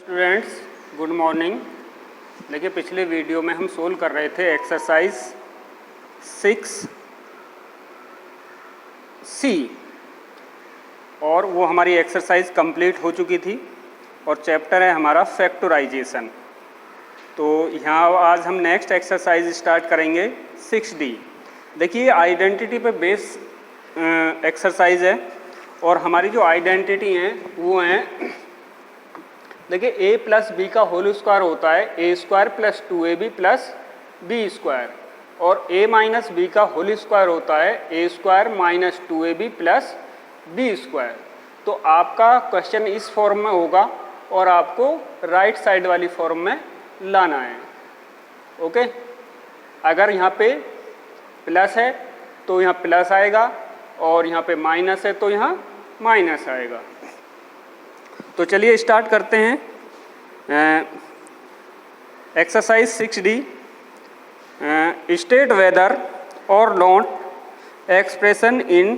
Students good morning. देखिए पिछले video में हम सोल्व कर रहे थे एक्सरसाइज 6C और वो हमारी एक्सरसाइज कंप्लीट हो चुकी थी और चैप्टर है हमारा फैक्टराइजेशन। तो यहाँ आज हम नेक्स्ट एक्सरसाइज स्टार्ट करेंगे 6D। देखिए आइडेंटिटी पे बेस एक्सरसाइज है और हमारी जो आइडेंटिटी हैं वो हैं, देखिए a प्लस बी का होल स्क्वायर होता है a square plus 2ab plus b square और a माइनस बी का होल स्क्वायर होता है a square minus 2ab plus b square. तो आपका क्वेश्चन इस फॉर्म में होगा और आपको राइट साइड वाली फॉर्म में लाना है। ओके, अगर यहाँ पे प्लस है तो यहाँ प्लस आएगा और यहाँ पे माइनस है तो यहाँ माइनस आएगा। तो चलिए स्टार्ट करते हैं एक्सरसाइज 6D। स्टेट वेदर और not expression in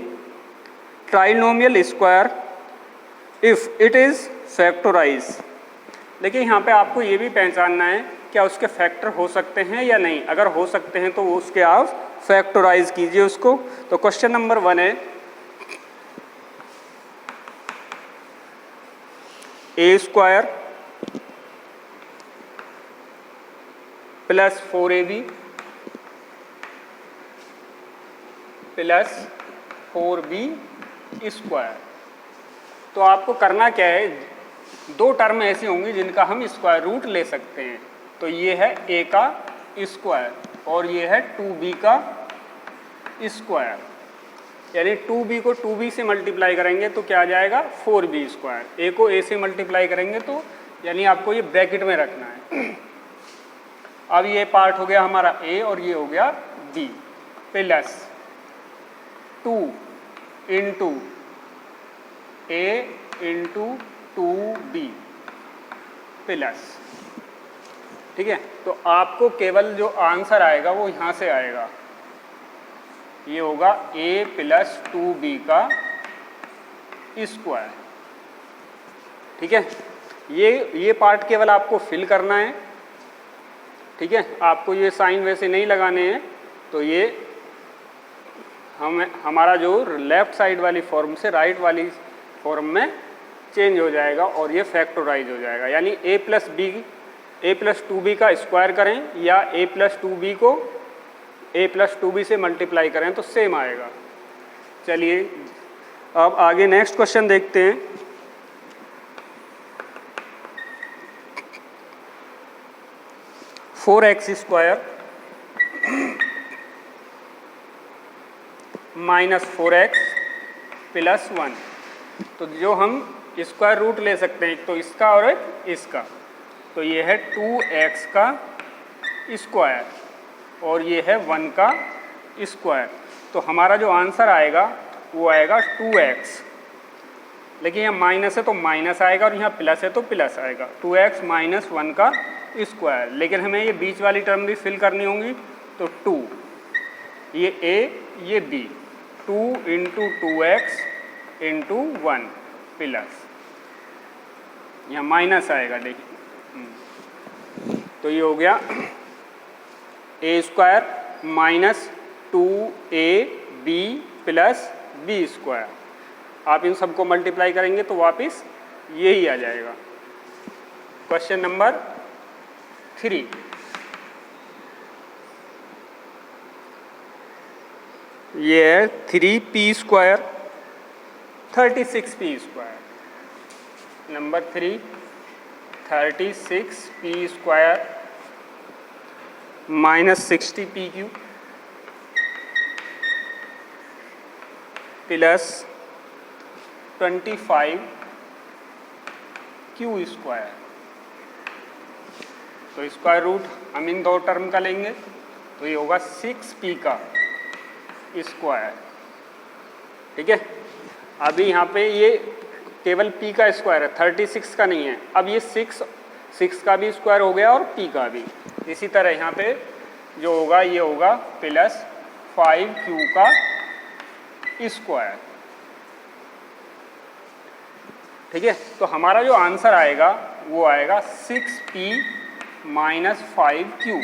trinomial square if it is factorise. देखिए यहाँ पे आपको ये भी पहचानना है क्या उसके फैक्टर हो सकते हैं या नहीं। अगर हो सकते हैं तो उसके आप फैक्टराइज कीजिए उसको। तो क्वेश्चन नंबर 1 है a square plus 4ab plus 4b square. तो आपको करना क्या है, दो टर्म ऐसी होंगी जिनका हम स्क्वायर रूट ले सकते हैं। तो ये है a का स्क्वायर और ये है 2b का स्क्वायर, यानी 2b को 2b से मल्टीप्लाई करेंगे तो क्या आ जाएगा 4b स्क्वायर। a को a से मल्टीप्लाई करेंगे तो यानी आपको ये ब्रैकेट में रखना है। अब ये पार्ट हो गया हमारा a और ये हो गया b plus 2 into a into 2b plus, ठीक है। तो आपको केवल जो आंसर आएगा वो यहाँ से आएगा, ये होगा a प्लस 2b का स्क्वायर, ठीक है। ये पार्ट केवल आपको फिल करना है, ठीक है। आपको ये साइन वैसे नहीं लगाने हैं। तो ये हमारा जो लेफ्ट साइड वाली फॉर्म से राइट वाली फॉर्म में चेंज हो जाएगा और ये फैक्टराइज हो जाएगा। यानी a प्लस 2b का स्क्वायर करें या a प्लस 2b को a प्लस 2b से मल्टीप्लाई करें तो सेम आएगा। चलिए अब आगे नेक्स्ट क्वेश्चन देखते हैं। Four x square minus 4x plus 1। तो जो हम स्क्वायर रूट ले सकते हैं एक तो इसका और एक इसका। तो ये है 2x का स्क्वायर और ये है 1 का स्क्वायर। तो हमारा जो आंसर आएगा वो आएगा 2x। लेकिन यहाँ माइनस है तो माइनस आएगा और यहाँ प्लस है तो प्लस आएगा। 2x माइनस 1 का स्क्वायर। लेकिन हमें ये बीच वाली टर्म भी फिल करनी होंगी। तो 2, ये a ये b, 2 into 2x into 1 plus, यहाँ माइनस आएगा। देखिए तो ये हो गया a square minus 2ab plus b square. आप इन सबको मल्टीप्लाई करेंगे तो वापस यही आ जाएगा। क्वेश्चन नंबर 3, ये है 3p square 36p square. Number 3 36p square minus 60p cube plus 25q square. तो स्क्वायर रूट हम इन दो टर्म का लेंगे तो ये होगा 6p का स्क्वायर, ठीक है। अभी यहाँ पे ये केवल p का स्क्वायर है, 36 का नहीं है। अब ये 6 का भी स्क्वायर हो गया और p का भी। इसी तरह यहाँ पे जो होगा ये होगा प्लस 5q का स्क्वायर, ठीक है। तो हमारा जो आंसर आएगा वो आएगा 6p minus 5q।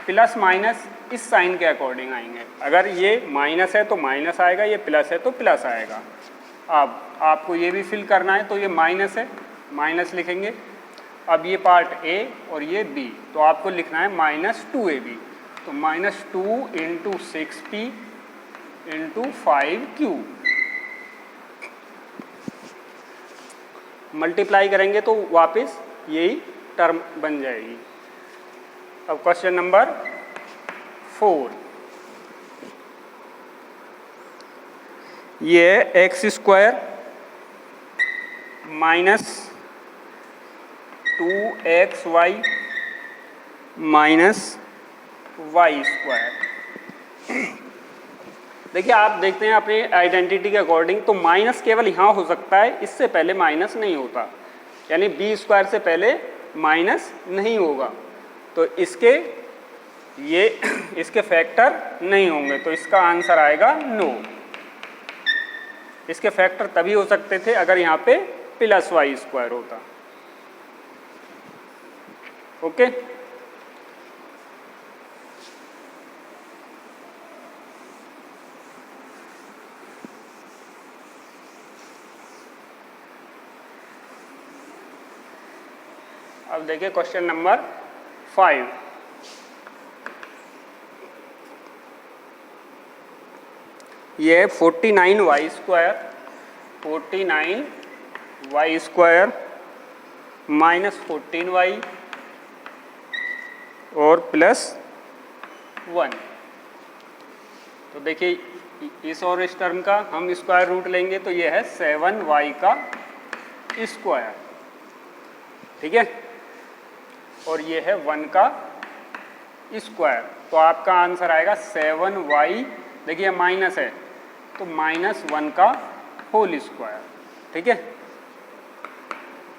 Plus minus इस साइन के अकॉर्डिंग आएंगे, अगर ये माइनस है तो माइनस आएगा, ये प्लस है तो प्लस आएगा। अब आपको ये भी फिल करना है तो ये माइनस है, माइनस लिखेंगे। अब ये पार्ट ए और ये बी, तो आपको लिखना है -2ab, तो -2 into 6p into 5q। Multiply करेंगे तो वापस यही टर्म बन जाएगी। अब क्वेश्चन नंबर 4, ये x square minus 2xy minus y square. देखिए आप देखते हैं अपने आइडेंटिटी के अकॉर्डिंग, तो माइनस केवल यहाँ हो सकता है, इससे पहले माइनस नहीं होता, यानी बी स्क्वायर से पहले माइनस नहीं होगा, तो इसके फैक्टर नहीं होंगे, तो इसका आंसर आएगा नो। इसके फैक्टर तभी हो सकते थे अगर यहाँ पे प्लस वाई स्क्वायर होता। ओके, अब देखिए क्वेश्चन नंबर 5। ये 49y स्क्वायर माइनस 14y और प्लस 1। तो देखिए इस और इस टर्म का हम स्क्वायर रूट लेंगे तो ये है 7y का स्क्वायर, ठीक है, और ये है 1 का स्क्वायर, तो आपका आंसर आएगा 7y, देखिए माइनस है तो -1 का होल स्क्वायर, ठीक है।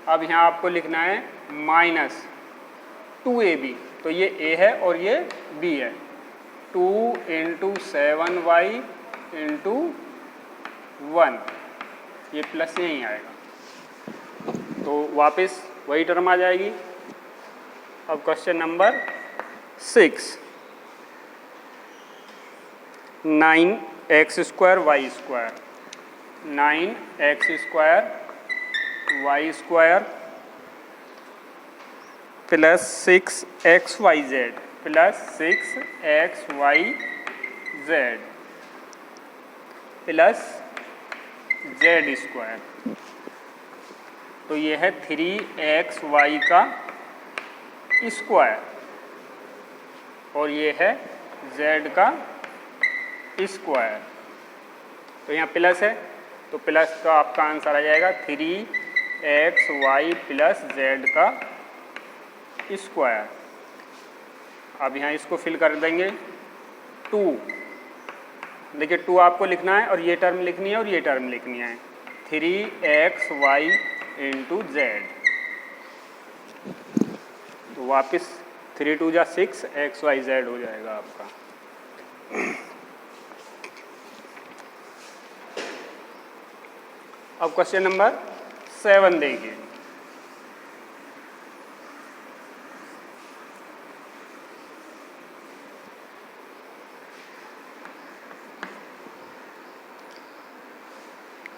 अब यहाँ आपको लिखना है -2ab, तो ये a है और ये b है, 2 इंटू 7y इंटू 1, ये प्लस यहीं आएगा, तो वापस वही टर्म आ जाएगी। अब question number 6, 9x square y square, 9x square y square plus 6xyz plus 6xyz plus z square, तो ये है 3xy का स्क्वायर और ये है z का स्क्वायर, तो यहाँ प्लस है तो प्लस का आपका आंसर आ जाएगा 3xy प्लस z का स्क्वायर। अब यहाँ इसको फिल कर देंगे 2, देखिए 2 आपको लिखना है और ये टर्म लिखनी है और ये टर्म लिखनी है, 3xy इंटू z, तो वापस 3 2 जा 6 xyz हो जाएगा आपका। अब क्वेश्चन नंबर 7 देखिए,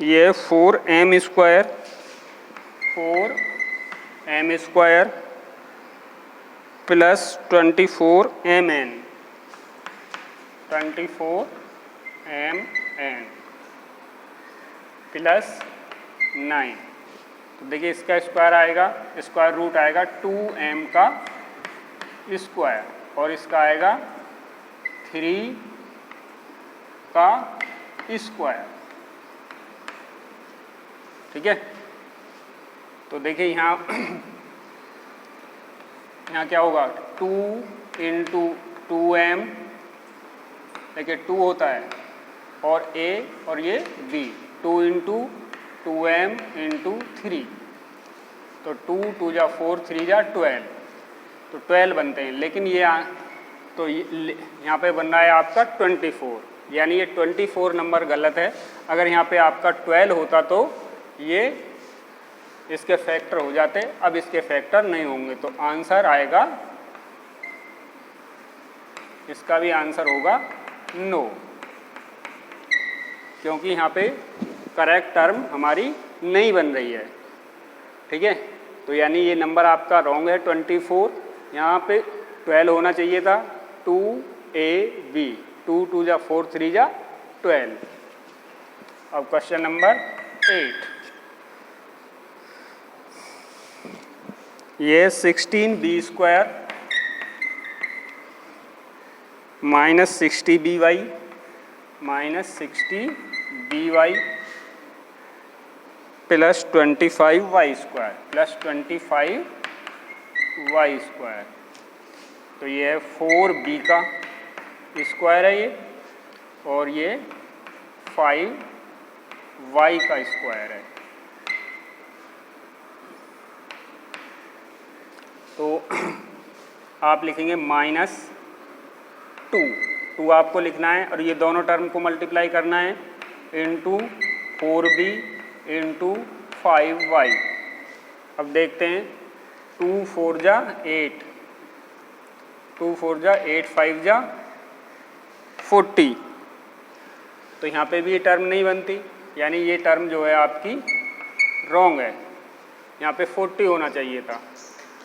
ये 4m square plus 24mn plus 9, तो देखिए इसका स्क्वायर आएगा, स्क्वायर रूट आएगा 2m का स्क्वायर और इसका आएगा 3 का स्क्वायर, ठीक है। तो देखिए यहाँ क्या होगा, 2 इंटू 2m, देखिए 2 होता है और a और ये b, 2 इंटू 2m इंटू 3, तो 2 2 जा 4 3 जा 12, तो 12 बनते हैं, लेकिन ये तो यहाँ पे बन रहा है आपका 24, यानी ये 24 नंबर गलत है। अगर यहाँ पे आपका 12 होता तो ये इसके फैक्टर हो जाते, अब इसके फैक्टर नहीं होंगे, तो आंसर आएगा, इसका भी आंसर होगा नो, क्योंकि यहाँ पे करेक्ट टर्म हमारी नहीं बन रही है। ठीक है, तो यानी ये नंबर आपका रॉन्ग है 24, यहाँ पे 12 होना चाहिए था, 2AB, 2 2 जा 4 3 जा 12। अब क्वेश्चन नंबर 8, ये 16b² minus 60by minus 60by plus 25y² plus 25y², तो ये है 4b का स्क्वायर है ये, और ये 5y का स्क्वायर है। तो आप लिखेंगे -2 आपको लिखना है, और ये दोनों टर्म को मल्टीप्लाई करना है इंटू 4b इंटू 5y। अब देखते हैं, 2 4 जा 8, 2 4 जा 8, 5 जा 40, तो यहाँ पे भी ये टर्म नहीं बनती, यानी ये टर्म जो है आपकी रॉन्ग है, यहाँ पे 40 होना चाहिए था,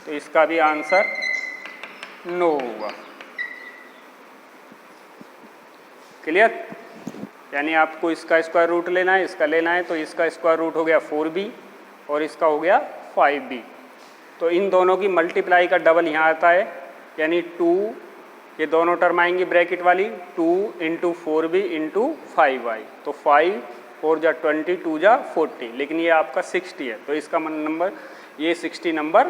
तो इसका भी आंसर नो होगा। क्लियर? यानी आपको इसका स्क्वायर रूट लेना है, इसका लेना है, तो इसका स्क्वायर रूट हो गया 4b और इसका हो गया 5b, तो इन दोनों की मल्टीप्लाई का डबल यहाँ आता है, यानी 2, ये दोनों टर्म आएंगी ब्रैकेट वाली, 2 इंटू 4b इंटू 5y, तो 5 4 जा 20, 2 जा 40, लेकिन ये आपका 60 है, तो इसका नंबर, ये 60 नंबर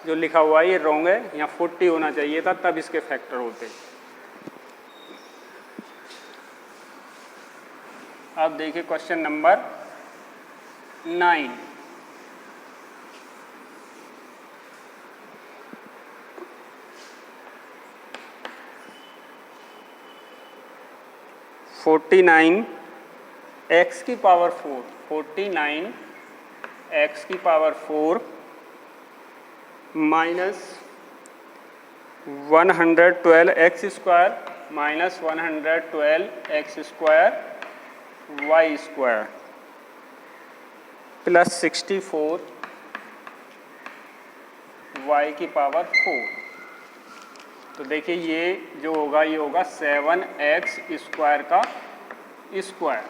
जो लिखा हुआ है ये रॉन्ग है, यहाँ 40 होना चाहिए था, तब इसके फैक्टर होते। अब देखिए क्वेश्चन नंबर 9, x की पावर 4, 49x की power 4 minus 112x² minus 112x² y² plus 64 y की पावर 4। तो देखिए ये जो होगा ये होगा 7x² का स्क्वायर,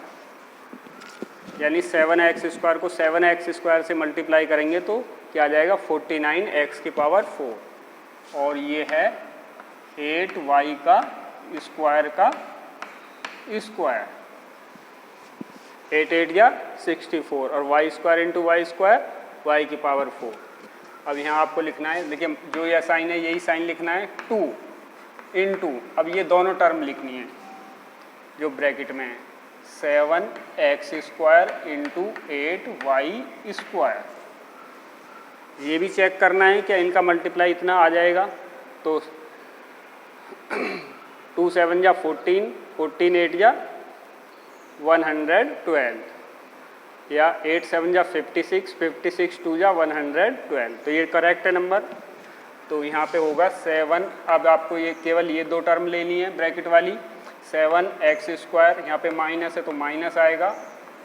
यानी 7x² को 7x² से मल्टीप्लाई करेंगे तो क्या आ जाएगा 49x की पावर 4, और ये है 8y का स्क्वायर का स्क्वायर, 8 8 या 64, और y² इंटू y² y की पावर 4। अब यहाँ आपको लिखना है, देखिए जो यह साइन है यही साइन लिखना है, 2 इंटू, अब ये दोनों टर्म लिखनी है जो ब्रैकेट में है, 7x² इंटू 8y²। ये भी चेक करना है कि इनका मल्टीप्लाई इतना आ जाएगा, तो 2 7 जा 14, 14 8 जा 112, या 8 7 जा 56, 56 2 जा 112, तो ये करेक्ट है नंबर। तो यहाँ पे होगा 7, अब आपको ये केवल ये दो टर्म लेनी है ब्रैकेट वाली, 7x², यहाँ पे माइनस है तो माइनस आएगा,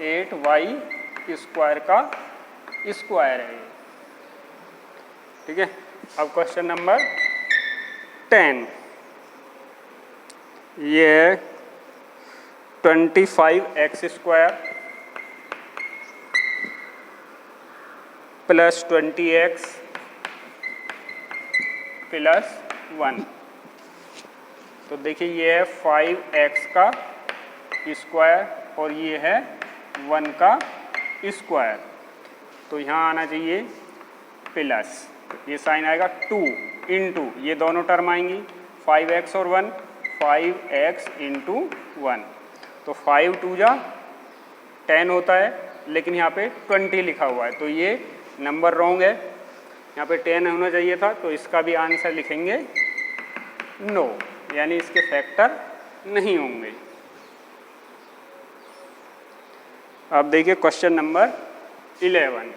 8y² का स्क्वायर है। ठीक है, अब क्वेश्चन नंबर 10, ये 25x² प्लस 20x प्लस 1, तो देखिए ये है 5x का स्क्वायर और ये है 1 का स्क्वायर, तो यहाँ आना चाहिए प्लस, ये साइन आएगा 2 इंटू, ये दोनों टर्म आएंगी 5x और 1, 5x इंटू 1, तो 5 2 जा 10 होता है, लेकिन यहाँ पे 20 लिखा हुआ है, तो ये नंबर रॉन्ग है, यहाँ पे 10 होना चाहिए था, तो इसका भी आंसर लिखेंगे नो, यानी इसके फैक्टर नहीं होंगे। अब देखिए क्वेश्चन नंबर 11,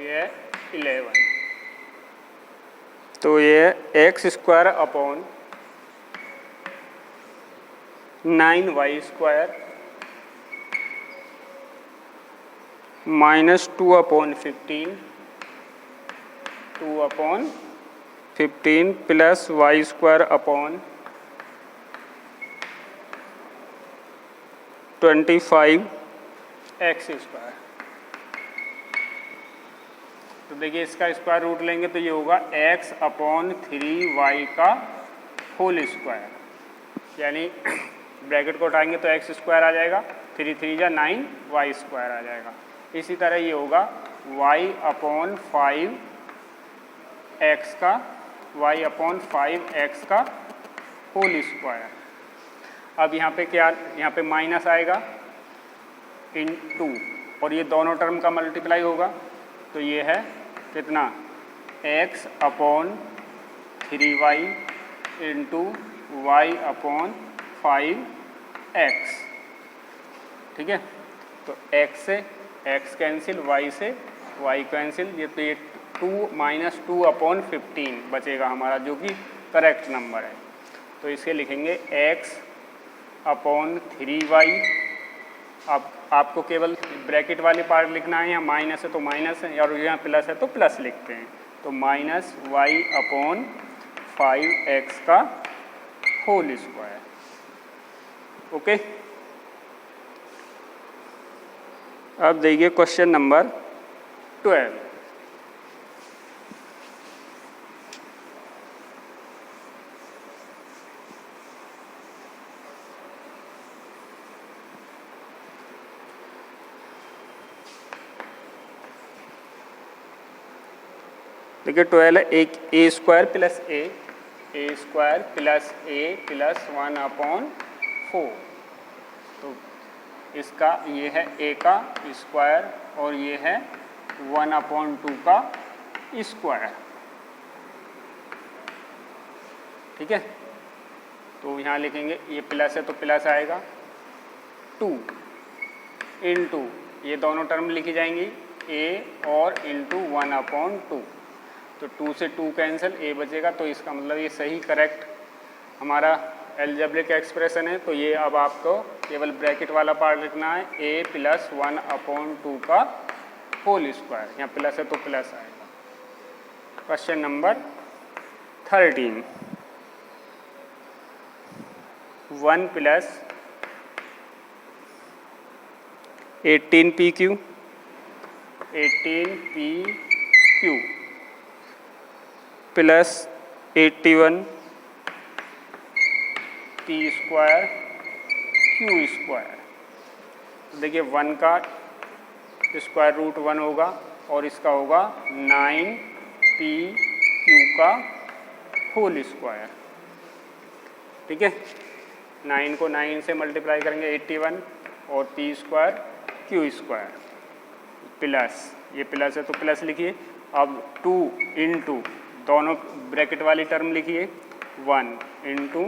ये 11, तो ये x square upon 9y² minus 2 upon 15 plus y² upon 25x²। तो देखिए इसका स्क्वायर रूट लेंगे तो ये होगा x अपॉन 3y का होल स्क्वायर, यानी ब्रैकेट को उठाएंगे तो x² आ जाएगा, 3 3 जा 9 y² आ जाएगा। इसी तरह ये होगा y अपॉन 5x का होल स्क्वायर। अब यहाँ पे क्या, यहाँ पे माइनस आएगा इन 2 और ये दोनों टर्म का मल्टीप्लाई होगा, तो ये है कितना, x upon 3y into y upon 5x। ठीक है, तो x से x कैंसिल, y से y कैंसिल, ये तो ये 2 माइनस 2 अपॉन 15 बचेगा हमारा, जो कि करेक्ट नंबर है। तो इसे लिखेंगे x अपॉन 3y। अब आपको केवल ब्रैकेट वाली पार्ट लिखना है, यहाँ माइनस है तो माइनस है और यहाँ प्लस है तो प्लस लिखते हैं, तो माइनस y अपॉन 5x का होल स्क्वायर। ओके, अब देखिए क्वेश्चन नंबर 12। देखिए 12 है, एक a² plus a² plus a plus 1 upon 4। तो इसका ये है a का स्क्वायर और ये है 1 अपॉन 2 का स्क्वायर। ठीक है, तो यहाँ लिखेंगे, ये प्लस है तो प्लस आएगा, 2 इंटू ये दोनों टर्म लिखी जाएंगी a और इंटू 1 अपॉन 2, तो 2 से 2 कैंसिल, a बचेगा। तो इसका मतलब ये सही करेक्ट हमारा एल्जेब्रिक एक्सप्रेशन है। तो ये अब आपको केवल ब्रैकेट वाला पार्ट लिखना है, a प्लस 1 अपॉन 2 का होल स्क्वायर, यहाँ प्लस है तो प्लस आएगा। Question number 13, 1 plus 18pq plus 81 p² q²। देखिए 1 का स्क्वायर रूट 1 होगा और इसका होगा 9pq का होल स्क्वायर। ठीक है, 9 को 9 से मल्टीप्लाई करेंगे 81 और p² q² प्लस, ये प्लस है तो प्लस लिखिए। अब 2 इंटू दोनों ब्रैकेट वाली टर्म लिखिए, 1 इंटू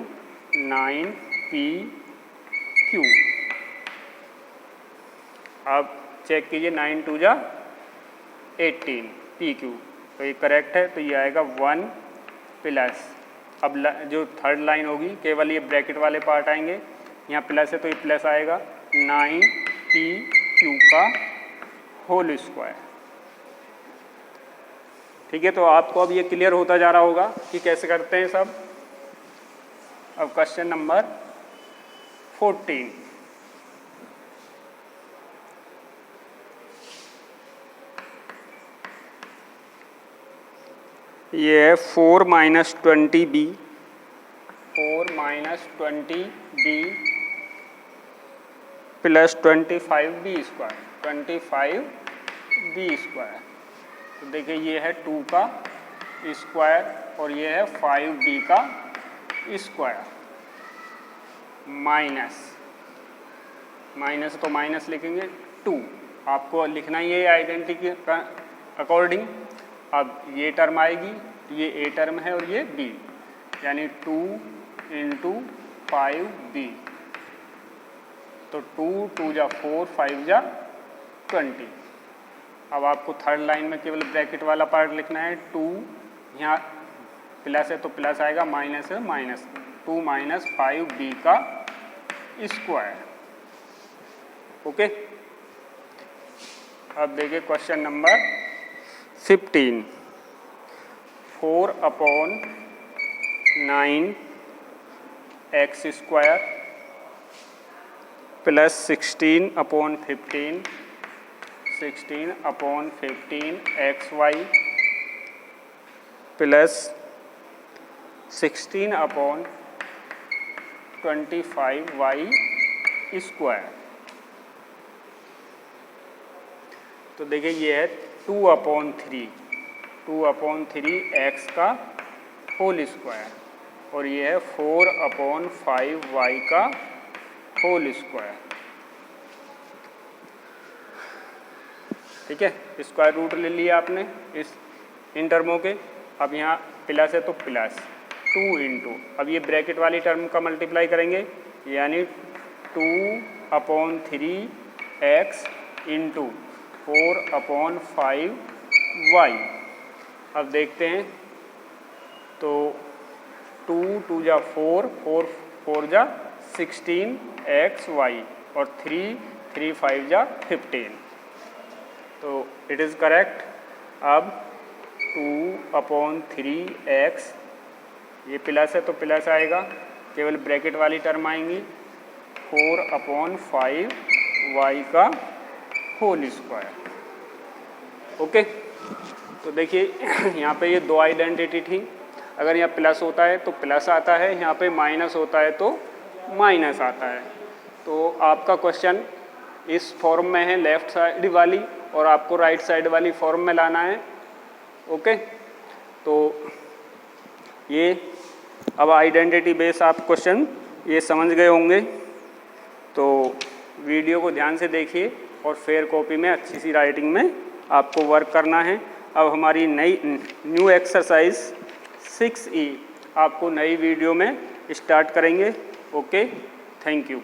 9pq। अब चेक कीजिए, 9 2 जा 18 pq, तो ये करेक्ट है, तो ये आएगा 1 प्लस। अब जो थर्ड लाइन होगी केवल ये ब्रैकेट वाले पार्ट आएंगे, यहाँ प्लस है तो ये प्लस आएगा, 9pq का होल स्क्वायर। ठीक है, तो आपको अब ये क्लियर होता जा रहा होगा कि कैसे करते हैं सब। अब क्वेश्चन नंबर 14, ये है 4 माइनस 20b प्लस 25b²। तो देखिए ये है 2 का स्क्वायर और ये है 5b का स्क्वायर, माइनस तो माइनस लिखेंगे, 2 आपको लिखना ही है आइडेंटिटी का अकॉर्डिंग। अब ये टर्म आएगी, ये a टर्म है और ये b, यानी 2 इंटू 5b, तो 2 2 जा 4 5 जा 20। अब आपको थर्ड लाइन में केवल ब्रैकेट वाला पार्ट लिखना है। 2 यहाँ प्लस है तो प्लस आएगा, माइनस है माइनस, 2 माइनस 5b का स्क्वायर। ओके, अब देखिए question number 15। 4/9 x square plus 16/15 x y plus 16/25 y square. तो देखिए ये है 2/3 एक्स का होल स्क्वायर और ये है 4/5 वाई का होल स्क्वायर। ठीक है, स्क्वायर रूट ले लिया आपने इस इन टर्मों के। अब यहाँ प्लस है तो प्लस 2 इंटू, अब ये ब्रैकेट वाली टर्म का मल्टीप्लाई करेंगे, यानी 2/3 एक्स इंटू 4/5 वाई। अब देखते हैं तो 2 जा 4, 4 जा 16 एक्स वाई और 3 5 जा 15, तो इट इज़ करेक्ट। अब 2/3 एक्स, ये प्लस है तो प्लस आएगा, केवल ब्रैकेट वाली टर्म आएंगी, 4/5 वाई का होल स्क्वायर। ओके, तो देखिए यहाँ पे ये दो आइडेंटिटी थी, अगर यहाँ प्लस होता है तो प्लस आता है, यहाँ पे माइनस होता है तो माइनस आता है। तो आपका क्वेश्चन इस फॉर्म में है लेफ़्ट साइड वाली, और आपको राइट साइड वाली फॉर्म में लाना है। ओके, तो ये अब आइडेंटिटी बेस आप क्वेश्चन ये समझ गए होंगे। तो वीडियो को ध्यान से देखिए और फेयर कॉपी में अच्छी सी राइटिंग में आपको वर्क करना है। अब हमारी नई न्यू एक्सरसाइज 6E आपको नई वीडियो में स्टार्ट करेंगे। Okay, thank you.